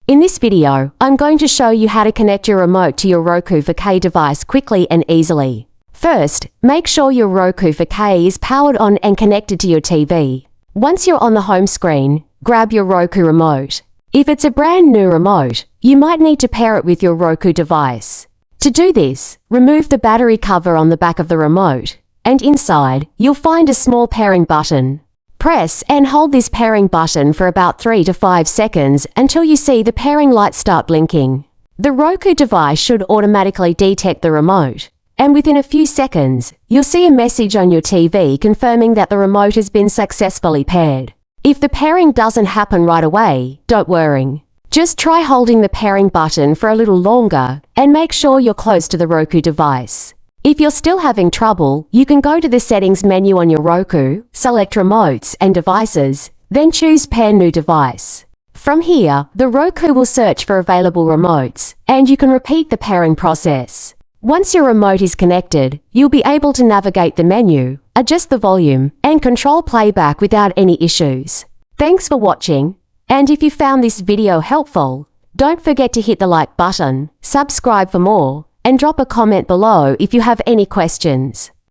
In this video, I'm going to show you how to connect your remote to your Roku 4K device quickly and easily. First, make sure your Roku 4K is powered on and connected to your TV. Once you're on the home screen, grab your Roku remote. If it's a brand new remote, you might need to pair it with your Roku device. To do this, remove the battery cover on the back of the remote, and inside, you'll find a small pairing button. Press and hold this pairing button for about 3 to 5 seconds until you see the pairing light start blinking. The Roku device should automatically detect the remote, and within a few seconds, you'll see a message on your TV confirming that the remote has been successfully paired. If the pairing doesn't happen right away, don't worry. Just try holding the pairing button for a little longer and make sure you're close to the Roku device. If you're still having trouble, you can go to the settings menu on your Roku, select remotes and devices, then choose pair new device. From here, the Roku will search for available remotes, and you can repeat the pairing process. Once your remote is connected, you'll be able to navigate the menu, adjust the volume, and control playback without any issues. Thanks for watching, and if you found this video helpful, don't forget to hit the like button, subscribe for more, and drop a comment below if you have any questions.